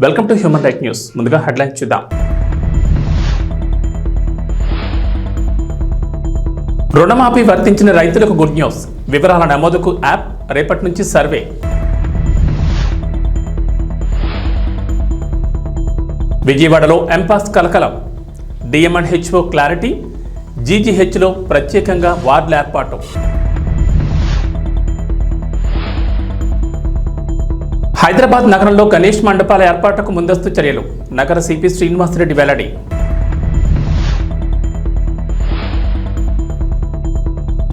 Welcome to human right news. ముందుగా headlines చూద్దాం. రుణమాఫీ వర్తించిన రైతులకు గుడ్ న్యూస్. వివరాల నమోదుకు యాప్, రేపటి నుంచి సర్వే. విజయవాడలో ఎంపాస్ కలకలం. డిఎంఎన్హెచ్ఓ క్లారిటీ, జీజీహెచ్లో ప్రత్యేకంగా వార్డుల ఏర్పాటు. హైదరాబాద్ నగరంలో గణేష్ మండపాల ఏర్పాటుకు ముందస్తు చర్యలు. నగర సిపి శ్రీనివాసరెడ్డి వెల్లడి.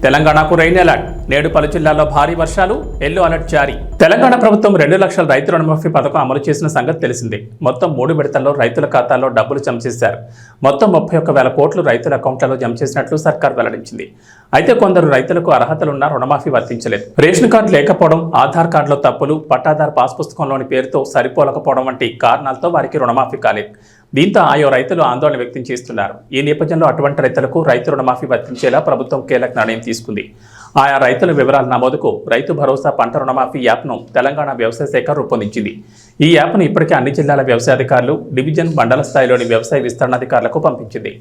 తెలంగాణకు రెయిన్ అలర్ట్. నేడు పలు జిల్లాల్లో భారీ వర్షాలు, ఎల్లో అలర్ట్ జారీ. తెలంగాణ ప్రభుత్వం 2 లక్షల రైతు రుణమాఫీ పథకం అమలు చేసిన సంగతి తెలిసిందే. మొత్తం 3 విడతల్లో రైతుల ఖాతాల్లో డబ్బులు జమ చేశారు. మొత్తం 31,000 కోట్లు రైతుల అకౌంట్లలో జమ చేసినట్లు సర్కార్ వెల్లడించింది. అయితే కొందరు రైతులకు అర్హతలున్న రుణమాఫీ వర్తించలేదు. రేషన్ కార్డు లేకపోవడం, ఆధార్ కార్డులో తప్పులు, పట్టాదారు పాస్ పుస్తకంలోని పేరుతో సరిపోలకపోవడం వంటి కారణాలతో వారికి రుణమాఫీ కాలేదు. దీంతో ఆయా రైతులు ఆందోళన వ్యక్తం చేస్తున్నారు. ఈ నేపథ్యంలో అటువంటి రైతులకు రైతు రుణమాఫీ వర్తించేలా ప్రభుత్వం కీలక నిర్ణయం తీసుకుంది. ఆయా రైతుల వివరాల నమోదుకు రైతు భరోసా పంట రుణమాఫీ యాప్ను తెలంగాణ వ్యవసాయ శాఖ రూపొందించింది. ఈ యాప్ను ఇప్పటికే అన్ని జిల్లాల వ్యవసాయ అధికారులు, డివిజన్, మండల స్థాయిలోని వ్యవసాయ విస్తరణాధికారులకు పంపించింది.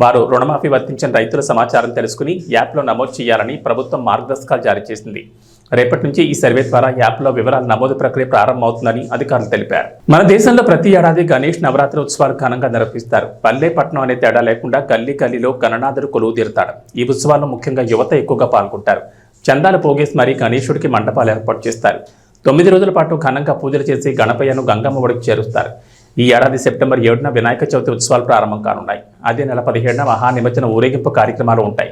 వారు రుణమాఫీ వర్తించిన రైతుల సమాచారం తెలుసుకుని యాప్లో నమోదు చేయాలని ప్రభుత్వం మార్గదర్శకాలు జారీ చేసింది. రేపటి నుంచి ఈ సర్వే ద్వారా యాప్లో వివరాల నమోదు ప్రక్రియ ప్రారంభమవుతుందని అధికారులు తెలిపారు. మన దేశంలో ప్రతి ఏడాది గణేష్ నవరాత్రి ఉత్సవాలు ఘనంగా నిర్వహిస్తారు. పల్లె పట్టణం అనే తేడా లేకుండా గల్లీ గల్లీలో గణనాథుడు కొలువు తీరుతాడు. ఈ ఉత్సవాల్లో ముఖ్యంగా యువత ఎక్కువగా పాల్గొంటారు. చందాలు పోగేసి మరీ గణేశుడికి మండపాలు ఏర్పాటు చేస్తారు. 9 రోజుల పాటు ఘనంగా పూజలు చేసి గణపయ్యను గంగమ్మ ఒడికి చేరుస్తారు. ఈ ఏడాది సెప్టెంబర్ 7న వినాయక చవితి ఉత్సవాలు ప్రారంభం కానున్నాయి. అదే నెల 15న మహానిమజ్జన ఊరేగింపు కార్యక్రమాలు ఉంటాయి.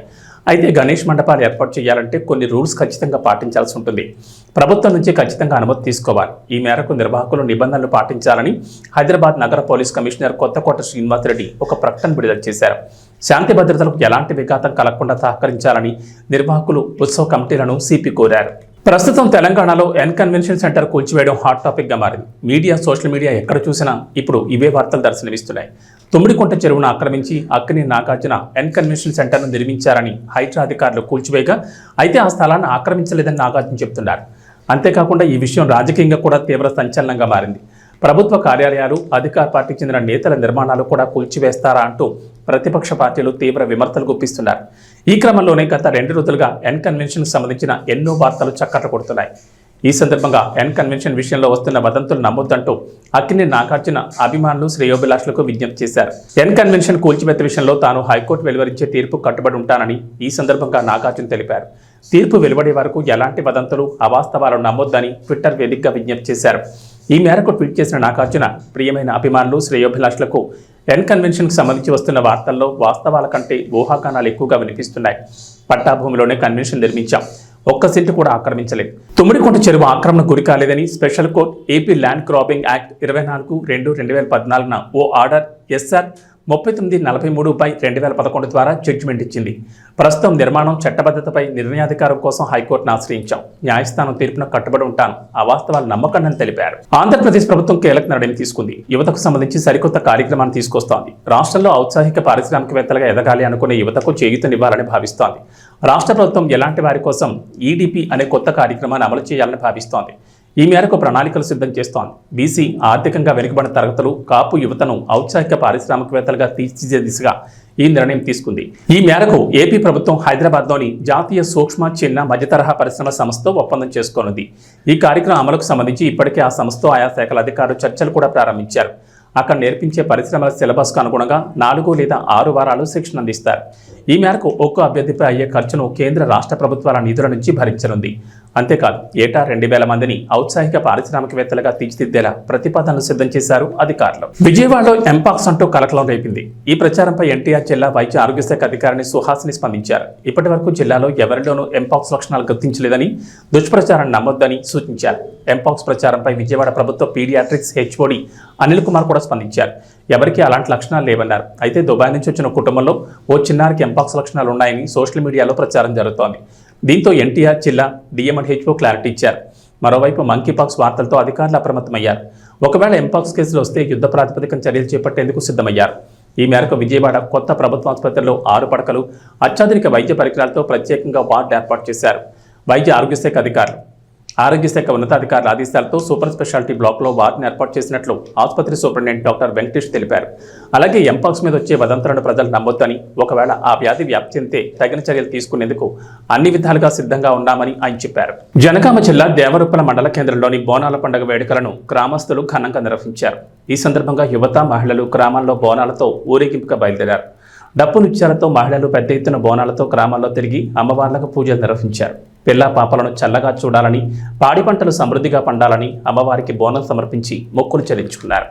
అయితే గణేష్ మండపాలు ఏర్పాటు చేయాలంటే కొన్ని రూల్స్ ఖచ్చితంగా పాటించాల్సి ఉంటుంది. ప్రభుత్వం నుంచి ఖచ్చితంగా అనుమతి తీసుకోవాలి. ఈ మేరకు నిర్వాహకులు నిబంధనలు పాటించాలని హైదరాబాద్ నగర పోలీస్ కమిషనర్ కొత్తకోట శ్రీనివాసరెడ్డి ఒక ప్రకటన విడుదల చేశారు. శాంతి భద్రతలకు ఎలాంటి విఘాతం కలగకుండా సహకరించాలని నిర్వాహకులు, ఉత్సవ కమిటీలను సిపి కోరారు. ప్రస్తుతం తెలంగాణలో ఎన్ కన్వెన్షన్ సెంటర్ కూల్చివేయడం హాట్ టాపిక్గా మారింది. మీడియా, సోషల్ మీడియా ఎక్కడ చూసినా ఇప్పుడు ఇవే వార్తలు దర్శనమిస్తున్నాయి. తుమ్మిడికుంట చెరువును ఆక్రమించి అక్కినేని నాగార్జున ఎన్ కన్వెన్షన్ సెంటర్ను నిర్మించారని హైడ్రా అధికారులు కూల్చివేయగా, అయితే ఆ స్థలాన్ని ఆక్రమించలేదని నాగార్జున చెబుతున్నారు. అంతేకాకుండా ఈ విషయం రాజకీయంగా కూడా తీవ్ర సంచలనంగా మారింది. ప్రభుత్వ కార్యాలయాలు, అధికార పార్టీకి చెందిన నేతల నిర్మాణాలు కూడా కూల్చివేస్తారా అంటూ ప్రతిపక్ష పార్టీలు తీవ్ర విమర్శలు గుప్పిస్తున్నారు. ఈ క్రమంలోనే గత 2 రోజులుగా ఎన్ కన్వెన్షన్కు సంబంధించిన ఎన్నో వార్తలు చక్కర్లు కొడుతున్నాయి. ఈ సందర్భంగా ఎన్ కన్వెన్షన్ విషయంలో వస్తున్న వదంతులు నమ్మొద్దంటూ అక్కినేని నాగార్జున అభిమానులు, శ్రేయోభిలాషులకు విజ్ఞప్తి చేశారు. ఎన్ కన్వెన్షన్ కూల్చివేత విషయంలో తాను హైకోర్టు వెలువరించే తీర్పు కట్టుబడి ఉంటానని ఈ సందర్భంగా నాగార్జున తెలిపారు. తీర్పు వెలువడే వరకు ఎలాంటి వదంతులు, అవాస్తవాలు నమ్మొద్దని ట్విట్టర్ వేదికగా విజ్ఞప్తి చేశారు. ఈ మేరకు ట్వీట్ చేసిన నాగార్జున, ప్రియమైన అభిమానులు, శ్రేయోభిలాషులకు ఎన్ కన్వెన్షన్కు సంబంధించి వస్తున్న వార్తల్లో వాస్తవాల కంటే ఊహాగానాలు ఎక్కువగా వినిపిస్తున్నాయి. పట్టాభూమిలోనే కన్వెన్షన్ నిర్మించాం, ఒక్క సెంటు కూడా ఆక్రమించలేదు. తుమ్మిడికుంట చెరువు ఆక్రమణ గురి కాలేదని special court AP land grabbing act 24/2/2014న ఓ ఆర్డర్ SR 3943/2011 ద్వారా జడ్జిమెంట్ ఇచ్చింది. ప్రస్తుతం నిర్మాణం, చట్టబద్ధతపై నిర్ణయాధికారం కోసం హైకోర్టును ఆశ్రయించాం. న్యాయస్థానం తీర్పున కట్టుబడి ఉంటాను, అవాస్తవాలు నమ్మకండి తెలిపారు. ఆంధ్రప్రదేశ్ ప్రభుత్వం కీలక నిర్ణయం తీసుకుంది. యువతకు సంబంధించి సరికొత్త కార్యక్రమాన్ని తీసుకొస్తోంది. రాష్ట్రంలో ఔత్సాహిక పారిశ్రామికవేత్తలుగా ఎదగాలి అనుకునే యువతకు చేయూతనివ్వాలని భావిస్తోంది. రాష్ట్ర ప్రభుత్వం ఎలాంటి వారి కోసం EDP అనే కొత్త కార్యక్రమాన్ని అమలు చేయాలని భావిస్తోంది. ఈ మేరకు ప్రణాళికలు సిద్ధం చేస్తోంది. బీసీ, ఆర్థికంగా వెనుకబడిన తరగతులు, కాపు యువతను ఔత్సాహిక పారిశ్రామికవేత్తలుగా తీర్చిదిద్దే దిశగా ఈ నిర్ణయం తీసుకుంది. ఈ మేరకు ఏపీ ప్రభుత్వం హైదరాబాద్లోని జాతీయ సూక్ష్మ, చిన్న, మధ్యతరహా పరిశ్రమల సంస్థతో ఒప్పందం చేసుకోనుంది. ఈ కార్యక్రమం అమలుకు సంబంధించి ఇప్పటికే ఆ సంస్థతో ఆయా శాఖల అధికారులు చర్చలు కూడా ప్రారంభించారు. అక్కడ నేర్పించే పరిశ్రమల సిలబస్కు అనుగుణంగా 4 లేదా 6 వారాలు శిక్షణ అందిస్తారు. ఈ మేరకు ఒక్కో అభ్యర్థిపై అయ్యే ఖర్చును కేంద్ర, రాష్ట్ర ప్రభుత్వాల నిధుల నుంచి భరించనుంది. అంతేకాదు ఏటా 2,000 మందిని ఔత్సాహిక పారిశ్రామికవేత్తలుగా తీర్చిదిద్దేలా ప్రతిపాదనలు సిద్ధం చేశారు అధికారులు. విజయవాడలో ఎంపాక్స్ అంటూ కలకలం రేపింది. ఈ ప్రచారంపై ఎన్టీఆర్ జిల్లా వైద్య ఆరోగ్య శాఖ అధికారిని సుహాసిని స్పందించారు. ఇప్పటి వరకు జిల్లాలో ఎవరిలోనూ ఎంపాక్స్ లక్షణాలు గుర్తించలేదని, దుష్ప్రచారాన్ని నమ్మొద్దని సూచించారు. ఎంపాక్స్ ప్రచారంపై విజయవాడ ప్రభుత్వ పీడియాట్రిక్స్ HOD అనిల్ కుమార్ కూడా స్పందించారు. ఎవరికి అలాంటి లక్షణాలు లేవన్నారు. అయితే దుబాయ్ నుంచి వచ్చిన కుటుంబంలో ఓ చిన్నారికి ఎంపాక్స్ లక్షణాలు ఉన్నాయని సోషల్ మీడియాలో ప్రచారం జరుగుతోంది. దీంతో ఎన్టీఆర్ జిల్లా DMNHO క్లారిటీ ఇచ్చారు. మరోవైపు మంకీపాక్స్ వార్తలతో అధికారులు అప్రమత్తమయ్యారు. ఒకవేళ ఎంపాక్స్ కేసులు వస్తే యుద్ధ ప్రాతిపదికన చర్యలు చేపట్టేందుకు సిద్ధమయ్యారు. ఈ మేరకు విజయవాడ కొత్త ప్రభుత్వ ఆసుపత్రిలో 6 పడకలు, అత్యాధునిక వైద్య పరికరాలతో ప్రత్యేకంగా వార్డు ఏర్పాటు చేశారు వైద్య ఆరోగ్య శాఖ అధికారులు. ఆరోగ్య శాఖ ఉన్నతాధికారుల ఆదేశాలతో సూపర్ స్పెషాలిటీ బ్లాక్లో వార్డును ఏర్పాటు చేసినట్లు ఆసుపత్రి సూపరింటెండెంట్ డాక్టర్ వెంకటేష్ తెలిపారు. అలాగే ఎంపాక్స్ మీద వచ్చే వదంతులను ప్రజలు నమ్మొద్దని, ఒకవేళ ఆ వ్యాధి వ్యాప్తి చెందితే తగిన చర్యలు తీసుకునేందుకు అన్ని విధాలుగా సిద్ధంగా ఉన్నామని ఆయన చెప్పారు. జనగామ జిల్లా దేవరూపల మండల కేంద్రంలోని బోనాల పండుగ వేడుకలను గ్రామస్తులు ఘనంగా నిర్వహించారు. ఈ సందర్భంగా యువత, మహిళలు గ్రామాల్లో బోనాలతో ఊరేగింపుగా బయలుదేరారు. డప్పు నృత్యాలతో మహిళలు పెద్ద ఎత్తున బోనాలతో గ్రామాల్లో తిరిగి అమ్మవార్లకు పూజలు నిర్వహించారు. పిల్ల పాపలను చల్లగా చూడాలని, పాడి పంటలు సమృద్ధిగా పండాలని అమ్మవారికి బోనం సమర్పించి మొక్కులు చెల్లించుకున్నారు.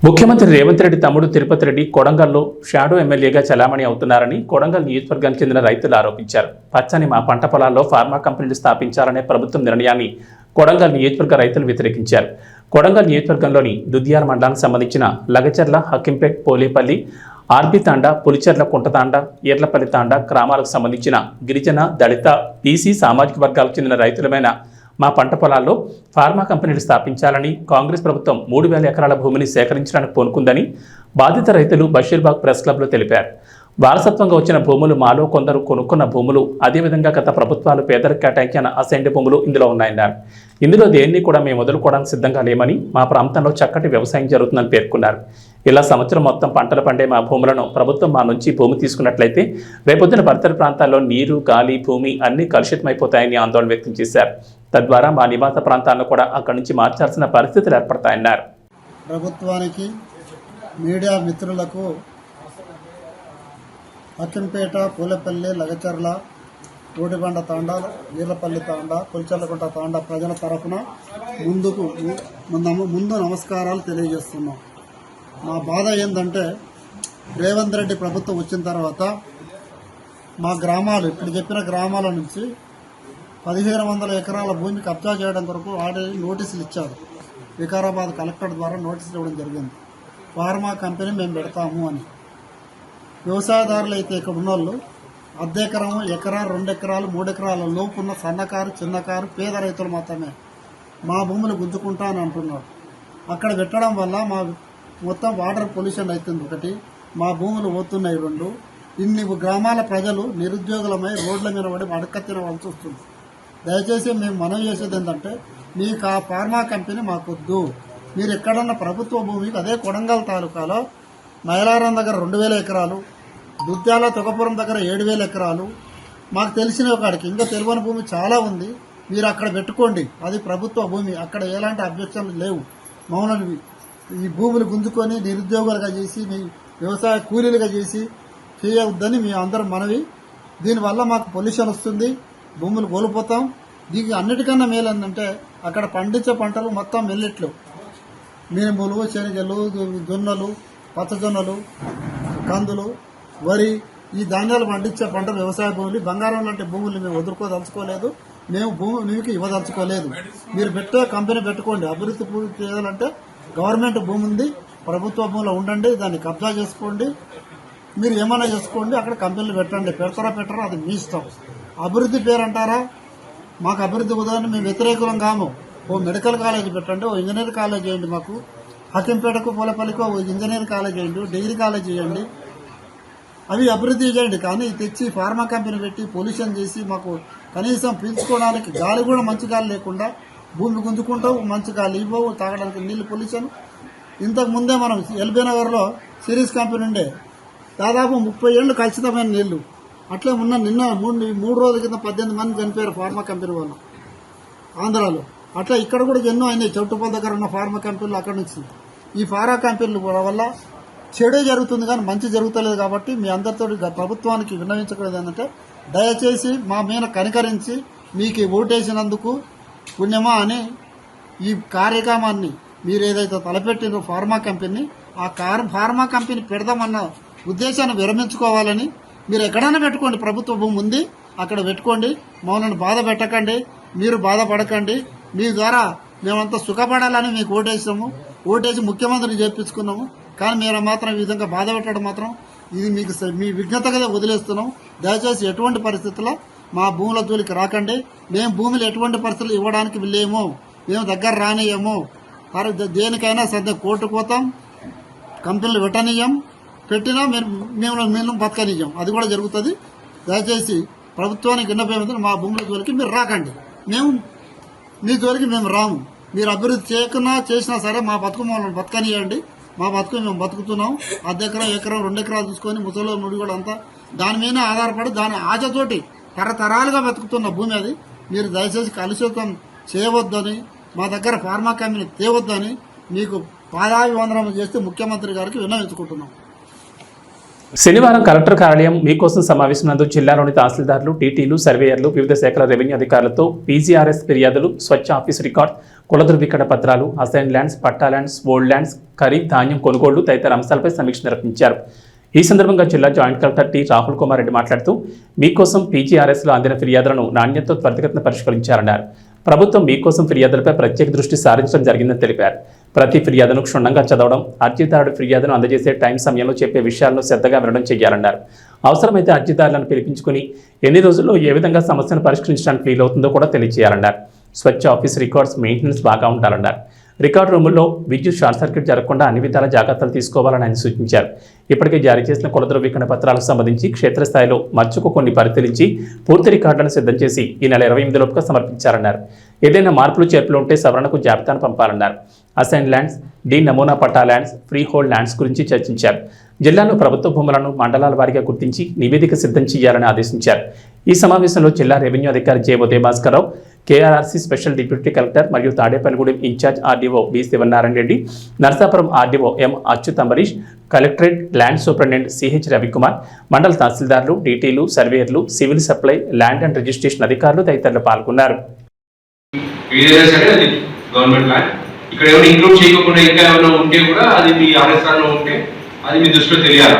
ముఖ్యమంత్రి రేవంత్ రెడ్డి తమ్ముడు తిరుపతి రెడ్డి కొడంగల్లో షాడో ఎమ్మెల్యేగా చలామణి అవుతున్నారని కొడంగల్ నియోజకవర్గానికి చెందిన రైతులు ఆరోపించారు. పచ్చని మా పంట పొలాల్లో ఫార్మా కంపెనీలు స్థాపించాలనే ప్రభుత్వం నిర్ణయాన్ని కొడంగల్ నియోజకవర్గ రైతులు వ్యతిరేకించారు. కొడంగల్ నియోజకవర్గంలోని దుద్యాల మండలానికి సంబంధించిన లగచర్ల, హక్కింపేట్, పోలేపల్లి, ఆర్బి తాండా, పులిచెర్ల కుంటతాండా, ఈర్లపల్లి తాండా గ్రామాలకు సంబంధించిన గిరిజన, దళిత, బీసీ సామాజిక వర్గాలకు చెందిన రైతులమైన మా పంట పొలాల్లో ఫార్మా కంపెనీలు స్థాపించాలని కాంగ్రెస్ ప్రభుత్వం 3,000 ఎకరాల భూమిని సేకరించడానికి పూనుకుందని బాధిత రైతులు బషీర్బాగ్ ప్రెస్ క్లబ్లో తెలిపారు. వారసత్వంగా వచ్చిన భూములు మాలో కొందరు కొనుక్కున్న భూములు, అదేవిధంగా గత ప్రభుత్వాలు పేదలకు కేటాయించిన అసైన్డ్ భూములు ఇందులో ఉన్నాయన్నారు. ఇందులో దేన్ని కూడా మేము వదులుకోవడానికి సిద్ధంగా లేమని, మా ప్రాంతంలో చక్కటి వ్యవసాయం జరుగుతుందని పేర్కొన్నారు. ఇలా సంవత్సరం మొత్తం పంటలు పండే మా భూములను ప్రభుత్వం మా నుంచి భూమి తీసుకున్నట్లయితే రేపొద్దున పరిసర ప్రాంతాల్లో నీరు, గాలి, భూమి అన్నీ కలుషితమైపోతాయని ఆందోళన వ్యక్తం చేశారు. తద్వారా మా నివాస ప్రాంతాలను కూడా అక్కడి నుంచి మార్చాల్సిన పరిస్థితులు ఏర్పడతాయన్నారు. ప్రభుత్వానికి, మీడియా మిత్రులకు అక్కింపేట, పూలపల్లి, లగచర్ల, కోడిబండ తాండా, ఈర్లపల్లి తాండా, పులిచెర్లకుంట తాండా ప్రజల తరఫున ముందు నమస్కారాలు తెలియజేస్తున్నాం. మా బాధ ఏంటంటే రేవంత్ రెడ్డి ప్రభుత్వం వచ్చిన తర్వాత మా గ్రామాలు, ఇప్పుడు చెప్పిన గ్రామాల నుంచి 1,500 ఎకరాల భూమి కబ్జా చేయడం కొరకు ఆల్రెడీ నోటీసులు ఇచ్చారు. వికారాబాద్ కలెక్టర్ ద్వారా నోటీసులు ఇవ్వడం జరిగింది. ఫార్మా కంపెనీ మేము పెడతాము అని. వ్యవసాయదారులు అయితే ఇక్కడ ఉన్నోళ్ళు అద్దెకరము, ఎకరా, 2 ఎకరాలు, 3 ఎకరాల లోపు ఉన్న సన్నకారు, చిన్నకారు, పేద రైతులు మాత్రమే మా భూములు గుంజుకుంటా అని అంటున్నారు. అక్కడ పెట్టడం వల్ల మా మొత్తం వాటర్ పొల్యూషన్ అవుతుంది ఒకటి, మా భూములు పోతున్నాయి 2. ఇన్ని గ్రామాల ప్రజలు నిరుద్యోగులమై రోడ్ల మీద పడి అడకత్తినవలసి వస్తుంది. దయచేసి మేము మనవి చేసేది ఏంటంటే, మీకు ఆ ఫార్మా కంపెనీ మాకొద్దు. మీరు ఎక్కడన్నా ప్రభుత్వ భూమి, అదే కొడంగల్ తాలూకాలో మైలారం దగ్గర 2,000 ఎకరాలు, దుద్యాల, తొగపురం దగ్గర 7,000 ఎకరాలు, మాకు తెలిసిన ఒకడికి ఇంకా తెలియని భూమి చాలా ఉంది. మీరు అక్కడ పెట్టుకోండి, అది ప్రభుత్వ భూమి, అక్కడ ఎలాంటి అబ్జెక్షన్లు లేవు. మౌనవి ఈ భూములు గుంజుకొని నిరుద్యోగులుగా చేసి మీ వ్యవసాయ కూలీలుగా చేసి చేయవద్దని మేము అందరం మనవి. దీనివల్ల మాకు పొల్యూషన్ వస్తుంది, భూములు కోల్పోతాం. దీనికి అన్నిటికన్నా మేలు ఏంటంటే అక్కడ పండించే పంటలు మొత్తం మిల్లెట్లు, మినుములు, శనగలు, జొన్నలు, పచ్చజొన్నలు, కందులు, వరి, ఈ ధాన్యాలు పండించే పంటలు వ్యవసాయ భూములు. బంగారం లాంటి భూములు మేము వదులుకోదలుచుకోలేదు, మేము భూమికి ఇవ్వదలుచుకోలేదు. మీరు పెట్టే కంపెనీ పెట్టుకోండి. అభివృద్ధి పూర్తి చేయాలంటే గవర్నమెంట్ భూమి ఉంది, ప్రభుత్వ భూమిలో ఉండండి, దాన్ని కబ్జా చేసుకోండి, మీరు ఏమైనా చేసుకోండి, అక్కడ కంపెనీలు పెట్టండి. పెట్టరా అది మీ ఇష్టం. అభివృద్ధి పేరు అంటారా? మాకు అభివృద్ధి ఉదాహరణ మేము వ్యతిరేకులం కాము. ఓ మెడికల్ కాలేజ్ పెట్టండి, ఓ ఇంజనీర్ కాలేజ్ చేయండి, మాకు హకింపేటకు పూలపల్లికి ఓ ఇంజనీర్ కాలేజ్ చేయండి, డిగ్రీ కాలేజ్ చేయండి, అవి అభివృద్ధి చేయండి. కానీ తెచ్చి ఫార్మా కంపెనీ పెట్టి పొల్యూషన్ చేసి మాకు కనీసం పీల్చుకోవడానికి గాలి కూడా మంచి గాలి లేకుండా భూమి గుంజుకుంటావు, మంచి గాలి ఇవ్వవు, తాగడానికి నీళ్లు పొల్యూషన్. ఇంతకు ముందే మనం ఎల్బీ నగర్లో సిరీస్ కంపెనీ ఉండే, దాదాపు 30 ఏళ్ళు కలుషితమైన నీళ్లు. అట్లే నిన్న మూడు రోజుల కింద 18 మంది చనిపోయారు ఫార్మా కంపెనీ వాళ్ళు ఆంధ్రాలో. అట్లా ఇక్కడ కూడా ఎన్నో అయినాయి చౌటుపల్లి దగ్గర ఉన్న ఫార్మా కంపెనీలు. అక్కడ నుంచి ఈ ఫార్మా కంపెనీల వల్ల చెడే జరుగుతుంది కానీ మంచి జరుగుతలేదు. కాబట్టి మీ అందరితో ప్రభుత్వానికి విన్నవించకూడదు ఏంటంటే దయచేసి మా మీద కనికరించి మీకు ఓటేసినందుకు పుణ్యమా అని ఈ కార్యక్రమాన్ని మీరు ఏదైతే తలపెట్టినో ఫార్మా కంపెనీ, ఆ ఫార్మా కంపెనీ పెడదామన్న ఉద్దేశాన్ని విరమించుకోవాలని. మీరు ఎక్కడైనా పెట్టుకోండి, ప్రభుత్వ భూమి ఉంది అక్కడ పెట్టుకోండి, మమ్మల్ని బాధ పెట్టకండి, మీరు బాధపడకండి. మీ ద్వారా మేమంతా సుఖపడాలని మీకు ఓటేసి ముఖ్యమంత్రిని చేపించుకున్నాము. కానీ మీరు మాత్రం ఈ విధంగా బాధ పెట్టడం మాత్రం ఇది మీకు మీ విజ్ఞతగా వదిలేస్తున్నాం. దయచేసి ఎటువంటి పరిస్థితుల్లో మా భూముల జోలికి రాకండి. మేము భూములు ఎటువంటి పరిస్థితులు ఇవ్వడానికి వెళ్ళేమో, మేము దగ్గర రానియము. దేనికైనా సరే కోర్టు పోతాం, కంపెనీలు పెట్టనియ్యం, పెట్టినా మేము బతకనియ్యం. అది కూడా జరుగుతుంది. దయచేసి ప్రభుత్వానికి విన్నపం, మా భూముల జోలికి మీరు రాకండి. మేము మీ జోలికి మేము రాము. మీరు అభివృద్ధి చేయకున్నా చేసినా సరే మా బతుకు మమ్మల్ని బతకనియండి. మా బతుకు మేము బతుకుతున్నాం. ఎకరం 2 ఎకరాలు చూసుకొని ముసలో నుడి కూడా అంతా దాని మీద ఆధారపడి దాని ఆశతోటి తరతరాలుగా బతుకుతున్న భూమి అది. మీరు దయచేసి కలుషితం చేయవద్దని, మా దగ్గర ఫార్మా కంపెనీ తేవద్దని మీకు పాదాభివందనం చేస్తే ముఖ్యమంత్రి గారికి విన్నవించుకుంటున్నాం. శనివారం కలెక్టర్ కార్యాలయం మీకోసం సమావేశం నందు జిల్లాలోని తహసీల్దార్లు, టీటీలు, సర్వేయర్లు, వివిధ శాఖల రెవెన్యూ అధికారులతో పీజీఆర్ఎస్ ఫిర్యాదులు, స్వచ్ఛ ఆఫీస్ రికార్డ్, కుల ధృవీకరణ పత్రాలు, అసైన్ ల్యాండ్స్, పట్టా ల్యాండ్స్, ఓల్డ్ ల్యాండ్స్, ఖరీఫ్ ధాన్యం కొనుగోళ్లు తదితర అంశాలపై సమీక్ష నిర్వహించారు. ఈ సందర్భంగా జిల్లా joint collector T Rahul Kumar Reddy మాట్లాడుతూ మీకోసం పీజీఆర్ఎస్లో అందిన ఫిర్యాదులను నాణ్యతతో త్వరితగతిన పరిష్కరించారన్నారు. ప్రభుత్వం మీకోసం ఫిర్యాదులపై ప్రత్యేక దృష్టి సారించడం జరిగిందని తెలిపారు. ప్రతి ఫిర్యాదును క్షుణ్ణంగా చదవడం, అర్జీదారుడు ఫిర్యాదును అందజేసే టైం సమయంలో చెప్పే విషయాలను శ్రద్ధగా వినడం చేయాలన్నారు. అవసరమైతే అర్జీదారులను పిలిపించుకుని ఎన్ని రోజుల్లో ఏ విధంగా సమస్యను పరిష్కరించడానికి వీలవుతుందో కూడా తెలియజేయాలన్నారు. స్వచ్ఛ ఆఫీస్ రికార్డ్స్ మెయింటెనెన్స్ బాగా ఉండాలన్నారు. రికార్డు రూముల్లో విద్యుత్ షార్ట్ సర్క్యూట్ జరగకుండా అన్ని విధాల జాగ్రత్తలు తీసుకోవాలని ఆయన సూచించారు. ఇప్పటికే జారీ చేసిన కుల ధృవీకరణ పత్రాలకు సంబంధించి క్షేత్రస్థాయిలో మచ్చుకు కొన్ని పరిశీలించి పూర్తి రికార్డులను సిద్ధం చేసి ఈ నెల 28 లోపుగా సమర్పించారన్నారు. ఏదైనా మార్పులు చేర్పులు ఉంటే సవరణకు జాబితాను పంపాలన్నారు. అసైన్ ల్యాండ్స్, డి నమూనా పట్టా ల్యాండ్స్, ఫ్రీ హోల్డ్ ల్యాండ్స్ గురించి చర్చించారు. జిల్లాలో ప్రభుత్వ భూములను మండలాల వారీగా గుర్తించి నివేదిక సిద్ధం చేయాలని ఆదేశించారు. ఈ సమావేశంలో జిల్లా రెవెన్యూ అధికారి J Udaya Bhaskar Rao, KRRC special deputy collector మరియు Tadepalligudem incharge RDO B Sivanarayana Reddy, Narsapuram RDO M Achyut Ambarish, collectorate land superintendent CH Ravikumar, మండల తహసీల్దార్లు, డీటీలు, సర్వేయర్లు, civil supply, land and registration అధికారులు తదితరులు పాల్గొన్నారు. ఇక్కడ ఏమైనా ఇంక్లూడ్ చేయకుండా ఇంకా ఏమైనా ఉంటే కూడా అది మీ ఆర్ఎస్ఆర్లో ఉంటే అది మీ దృష్టిలో తెలియాలి.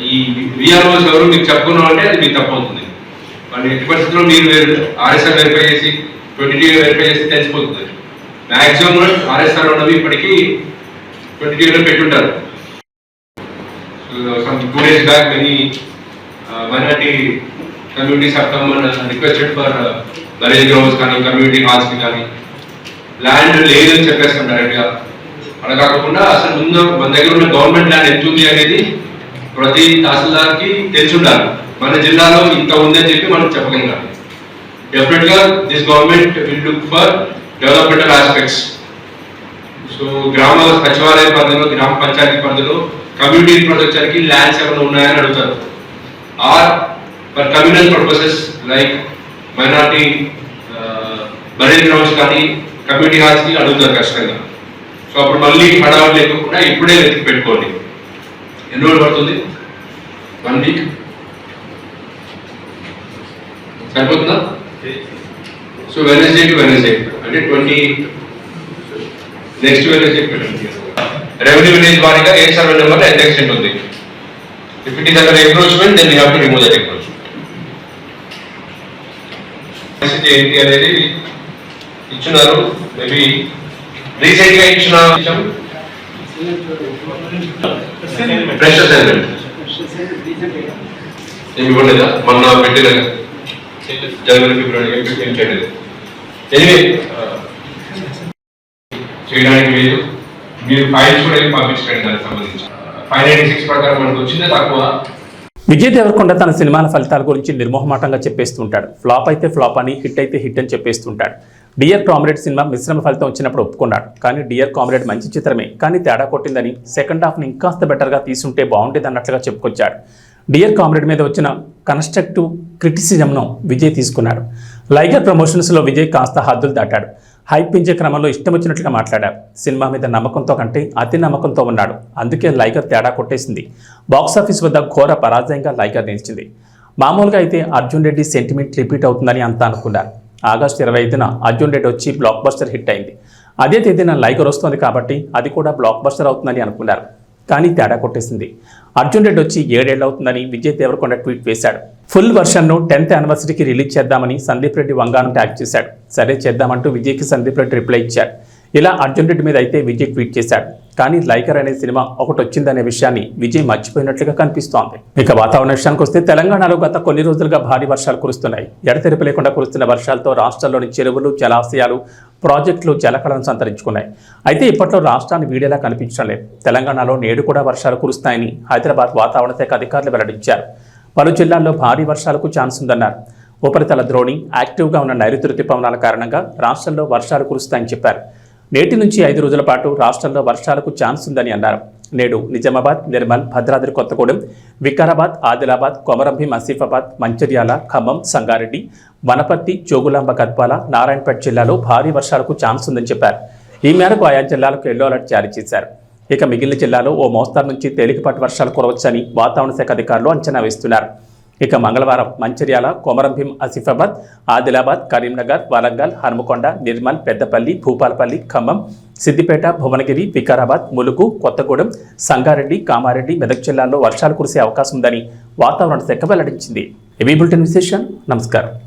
ఈ విఆర్ఓస్ ఎవరు మీకు చెప్పుకున్నాం అంటే అది మీకు తప్పవుతుంది. వాళ్ళు ఎట్టి పరిస్థితుల్లో మీరు ఆర్ఎస్ఆర్ వెరిఫై చేసి 22 వెరిఫై చేసి తెలిసిపోతుంది. మ్యాక్సిమం కూడా ఆర్ఎస్ఆర్ ఉన్నవి ఇప్పటికీ 22లో పెట్టుంటారు. 2 days back many minority communities have come and requested for marriage grounds కానీ కమ్యూనిటీ హాల్స్ కానీ ల్యాండ్ లేదని చెప్పేస్తాం డైరెక్ట్గా. అలా కాకుండా అసలు ముందు మన దగ్గర ఉన్న గవర్నమెంట్ ల్యాండ్ ఎంత ఉంది అనేది ప్రతి తహసీల్దార్కి తెలిసి ఉండాలి. మన జిల్లాలో ఇంత ఉందని చెప్పి మనం చెప్పగలిగాం. డెఫినెట్గా this government will look for developmental aspects. So గ్రామ సచివాలయ పరిధిలో, గ్రామ పంచాయతీ పరిధిలో కమ్యూనిటీ ఇన్ఫ్రాస్ట్రక్చర్కి ల్యాండ్స్ ఏమైనా ఉన్నాయని అడుగుతారు. Or for communal purposes like minority burial grounds కానీ కమ్యూనిటీ హాల్స్కి అడుగుతారు ఖచ్చితంగా. సో అప్పుడు మళ్ళీ హడావుడు లేకుండా ఇప్పుడే వెతికి పెట్టుకోండి. ఎన్ని రోజులు పడుతుంది? 1 వీక్ సరిపోతుందా? సో వెనస్డే టు వెనస్డే అంటే 20 నెక్స్ట్ వెనస్డే పెట్టండి. రెవెన్యూ విలేజ్ వారీగా ఏ సర్వే నెంబర్ ఎంత ఎక్స్టెంట్ ఉంది. If it is under encroachment then you have to remove that encroachment. ఏంటి అనేది ఇచ్చున్నారు. మేబీ రీసెంట్ గా ఇచ్చిన ఫ్రెష్ అసైన్మెంట్ ఏమి ఇవ్వలేదా? మొన్న పెట్టిన జనవరి ఫిబ్రవరి ఏం చేయలేదు. ఎనివే చేయడానికి లేదు. మీరు ఫైల్స్ కూడా ఏమి పంపించండి దానికి సంబంధించి. 596 ప్రకారం మనకు వచ్చిందే తక్కువ. విజయ్ దేవరకొండ తన సినిమాల ఫలితాల గురించి నిర్మోహమాటంగా చెప్పేస్తుంటాడు. ఫ్లాప్ అయితే ఫ్లాప్ అని, హిట్ అయితే హిట్ అని చెప్పేస్తుంటాడు. డియర్ కామ్రేడ్ సినిమా మిశ్రమ ఫలితం వచ్చినప్పుడు ఒప్పుకున్నాడు. కానీ డియర్ కామ్రేడ్ మంచి చిత్రమే, కానీ తేడా కొట్టిందని, సెకండ్ హాఫ్ని ఇంకాస్త బెటర్గా తీసుంటే బాగుండేది అన్నట్లుగా చెప్పుకొచ్చాడు. డియర్ కామ్రేడ్ మీద వచ్చిన కన్స్ట్రక్టివ్ క్రిటిసిజంను విజయ్ తీసుకున్నాడు. లైగర్ ప్రమోషన్స్లో విజయ్ కాస్త హద్దులు దాటాడు. హైప్ పెంచే క్రమంలో ఇష్టం వచ్చినట్లుగా మాట్లాడాడు. సినిమా మీద నమ్మకంతో కంటే అతి నమ్మకంతో ఉన్నాడు. అందుకే లైగర్ తేడా కొట్టేసింది. బాక్సాఫీస్ వద్ద ఘోర పరాజయంగా లైగర్ నిలిచింది. మామూలుగా అయితే అర్జున్ రెడ్డి సెంటిమెంట్ రిపీట్ అవుతుందని అంతా అనుకున్నారు. ఆగస్టు 25న అర్జున్ రెడ్డి వచ్చి బ్లాక్ బస్టర్ హిట్ అయింది. అదే తేదీన లైగర్ వస్తుంది కాబట్టి అది కూడా బ్లాక్ బస్టర్ అవుతుందని అనుకున్నారు. కానీ తేడా కొట్టేసింది. అర్జున్ రెడ్డి వచ్చి 7 ఏళ్ళు అవుతుందని విజయ్ దేవరకొండ ట్వీట్ వేశాడు. ఫుల్ వర్షన్ను 10th యానివర్సరీకి రిలీజ్ చేద్దామని సందీప్ రెడ్డి వంగాను ట్యాగ్ చేశాడు. సరే చేద్దామంటూ విజయ్కి సందీప్ రెడ్డి రిప్లై ఇచ్చాడు. ఇలా అర్జున్ రెడ్డి మీద అయితే విజయ్ ట్వీట్ చేశాడు. కానీ లైగర్ అనే సినిమా ఒకటి వచ్చిందనే విషయాన్ని విజయ్ మర్చిపోయినట్లుగా కనిపిస్తోంది. ఇక వాతావరణ విషయానికి వస్తే తెలంగాణలో గత కొన్ని రోజులుగా భారీ వర్షాలు కురుస్తున్నాయి. ఎడతెరిపి లేకుండా కురుస్తున్న వర్షాలతో రాష్ట్రంలోని చెరువులు, జలాశయాలు, ప్రాజెక్టులు జలకళను సంతరించుకున్నాయి. అయితే ఇప్పట్లో రాష్ట్రాన్ని వీడేలా కనిపించడం లేదు. తెలంగాణలో నేడు కూడా వర్షాలు కురుస్తాయని హైదరాబాద్ వాతావరణ శాఖ అధికారులు వెల్లడించారు. పలు జిల్లాల్లో భారీ వర్షాలకు ఛాన్స్ ఉందన్నారు. ఉపరితల ద్రోణి, యాక్టివ్గా ఉన్న నైరుతి రుతుపవనాల కారణంగా రాష్ట్రంలో వర్షాలు కురుస్తాయని చెప్పారు. నేటి నుంచి 5 రోజుల పాటు రాష్ట్రంలో వర్షాలకు ఛాన్స్ ఉందని అన్నారు. నేడు నిజామాబాద్, నిర్మల్, భద్రాద్రి కొత్తగూడెం, వికారాబాద్, ఆదిలాబాద్, కొమరంభీం, ఆసిఫాబాద్, మంచిర్యాల, ఖమ్మం, సంగారెడ్డి, వనపర్తి, జోగులాంబ, గద్వాల, నారాయణపేట జిల్లాలో భారీ వర్షాలకు ఛాన్స్ ఉందని చెప్పారు. ఈ మేరకు ఆయా జిల్లాలకు ఎల్లో అలర్ట్ జారీ చేశారు. ఇక మిగిలిన జిల్లాలో ఓ మోస్తరు నుంచి తేలికపాటి వర్షాలు కురవచ్చని వాతావరణ శాఖ అధికారులు అంచనా వేస్తున్నారు. ఇక మంగళవారం మంచిర్యాల, కొమరంభీం, ఆసిఫాబాద్, ఆదిలాబాద్, కరీంనగర్, వరంగల్, హనుమకొండ, నిర్మల్, పెద్దపల్లి, భూపాలపల్లి, ఖమ్మం, సిద్దిపేట, భువనగిరి, వికారాబాద్, ములుగు, కొత్తగూడెం, సంగారెడ్డి, కామారెడ్డి, మెదక్ జిల్లాల్లో వర్షాలు కురిసే అవకాశం ఉందని వాతావరణ శాఖ వెల్లడించింది. ఇవి బులెటిన్ విశేషాలు. నమస్కారం.